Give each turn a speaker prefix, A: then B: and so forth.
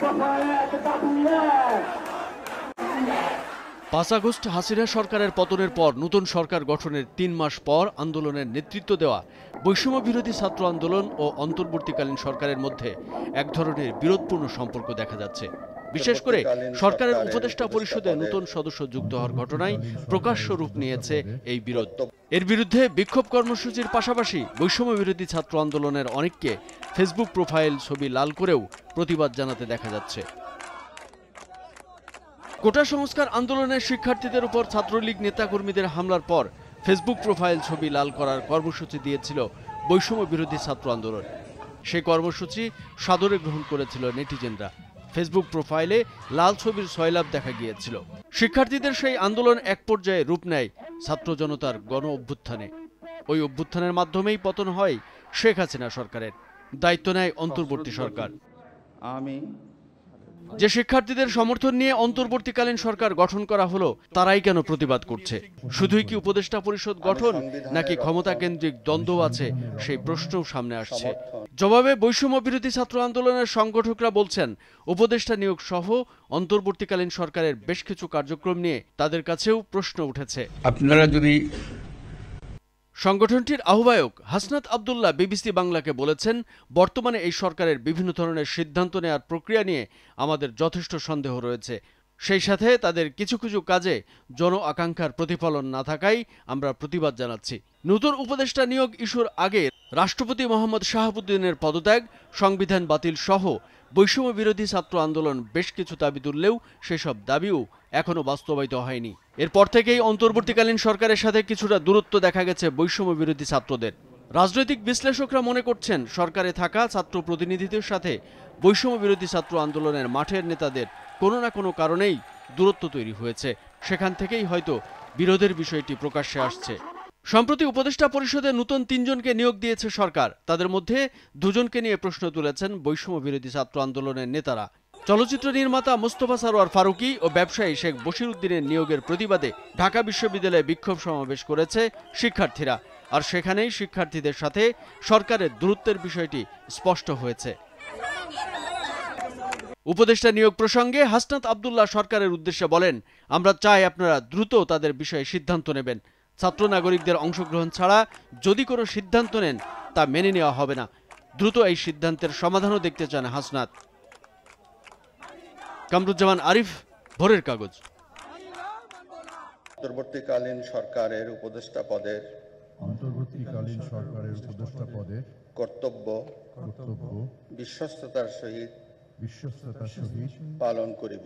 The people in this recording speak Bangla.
A: 5 আগস্ট হাসিনা সরকারের পতনের পর নতুন সরকার গঠনের 3 মাস পর আন্দোলনের নেতৃত্ব দেওয়া বৈষম্য বিরোধী ছাত্র আন্দোলন ও অন্তর্বর্তীকালীন সরকারের মধ্যে এক ধরনের বিরোধপূর্ণ সম্পর্ক দেখা যাচ্ছে। বিশেষ করে সরকারের উপদেষ্টা পরিষদে নতুন সদস্য যুক্ত হওয়ার ঘটনায় প্রকাশ্য রূপ নিয়েছে এই বিরোধ। এর বিরুদ্ধে বিক্ষোভ কর্মসূচির পাশাপাশি বৈষম্য বিরোধী ছাত্র আন্দোলনের অনেককে ফেসবুক প্রোফাইল ছবি লাল করেও প্রতিবাদ জানাতে দেখা যাচ্ছে। কোটা সংস্কার আন্দোলনের শিক্ষার্থীদের উপর ছাত্রলীগ নেতাকর্মীদের হামলার পর ফেসবুক প্রোফাইল ছবি লাল করার কর্মসূচি দিয়েছিল বৈষম্য বিরোধী ছাত্র আন্দোলন। সেই কর্মসূচি সাদরে গ্রহণ করেছিল নেটিজেনরা। ফেসবুক প্রোফাইলে লাল ছবির সয়লাভ দেখা গিয়েছিল। শিক্ষার্থীদের সেই আন্দোলন এক পর্যায়ে রূপ নেয় ছাত্র জনতার গণ অভ্যুত্থানে। ওই অভ্যুত্থানের মাধ্যমেই পতন হয় শেখ হাসিনা সরকারের। দায়িত্ব নেয় অন্তর্বর্তী সরকার। যে শিক্ষার্থীদের সমর্থন নিয়ে অন্তর্বর্তীকালীন সরকার গঠন করা হলো, তারাই কেন প্রতিবাদ করছে? শুধুই কি উপদেষ্টা পরিষদ গঠন, নাকি ক্ষমতা কেন্দ্রিক দ্বন্দ্ব আছে, সেই প্রশ্নও সামনে আসছে। জবাবে বৈষম্য বিরোধী ছাত্র আন্দোলনের সংগঠকরা বলছেন, উপদেষ্টা নিয়োগ সহ অন্তর্বর্তীকালীন সরকারের বেশ কিছু কার্যক্রম নিয়ে তাদের কাছেও প্রশ্ন উঠেছে।
B: আপনারা যদি
A: সংগঠনটির আহ্বায়ক হাসনাত আব্দুল্লাহ বিবিসি বাংলাকে বলেছেন, বর্তমানে এই সরকারের বিভিন্ন ধরনের সিদ্ধান্ত নেওয়ার প্রক্রিয়া নিয়ে আমাদের যথেষ্ট সন্দেহ রয়েছে। সেই সাথে তাদের কিছু কিছু কাজে জন আকাঙ্ক্ষার প্রতিফলন না থাকায় আমরা প্রতিবাদ জানাচ্ছি। নতুন উপদেষ্টা নিয়োগ ইস্যুর আগে রাষ্ট্রপতি মোহাম্মদ শাহাবুদ্দিনের পদত্যাগ, সংবিধান বাতিল সহ বৈষম্য বিরোধী ছাত্র আন্দোলন বেশ কিছু দাবি তুললেও সেসব দাবিও এখনো বাস্তবায়িত হয়নি। এরপর থেকেই অন্তর্বর্তীকালীন সরকারের সাথে কিছুটা দূরত্ব দেখা গেছে বৈষম্য বিরোধী ছাত্রদের। রাজনৈতিক বিশ্লেষকরা মনে করছেন, সরকারে থাকা ছাত্র প্রতিনিধিদের সাথে বৈষম্য বিরোধী ছাত্র আন্দোলনের মাঠের নেতাদের কোনো না কোনো কারণেই দূরত্ব তৈরি হয়েছে। সেখান থেকেই হয়তো বিরোধের বিষয়টি প্রকাশ্যে আসছে। সম্প্রতি উপদেষ্টা পরিষদে নতুন 3 জনকে নিয়োগ দিয়েছে সরকার। তাদের মধ্যে 2 জনকে নিয়ে প্রশ্ন তুলেছেন বৈষম্য বিরোধী ছাত্র আন্দোলনের নেতারা। চলচ্চিত্র নির্মাতা মোস্তফা সরোয়ার ফারুকী ও ব্যবসায়ী শেখ বশির উদ্দিনের নিয়োগের প্রতিবাদে ঢাকা বিশ্ববিদ্যালয়ে বিক্ষোভ সমাবেশ করেছে শিক্ষার্থীরা। আর সেখানেই শিক্ষার্থীদের সাথে সরকারের দূরত্বের বিষয়টি স্পষ্ট হয়েছে। উপদেষ্টা নিয়োগ প্রসঙ্গে হাসনাত আব্দুল্লাহ সরকারের উদ্দেশ্যে বলেন, আমরা চাই আপনারা দ্রুত তাদের বিষয়ে সিদ্ধান্ত নেবেন। ছাত্র নাগরিকদের অংশগ্রহণ ছাড়া যদি কোনো সিদ্ধান্ত নেন, তা মেনে নেওয়া হবে না। দ্রুত এই সিদ্ধান্তের সমাধানও দেখতে চান হাসনাত। কামরুজ্জামান আরিফ, ভোরের কাগজ।
C: অন্তর্বর্তীকালীন সরকারের উপদেষ্টা পদের কর্তব্য বিশ্বস্ততার সহিত পালন করিব।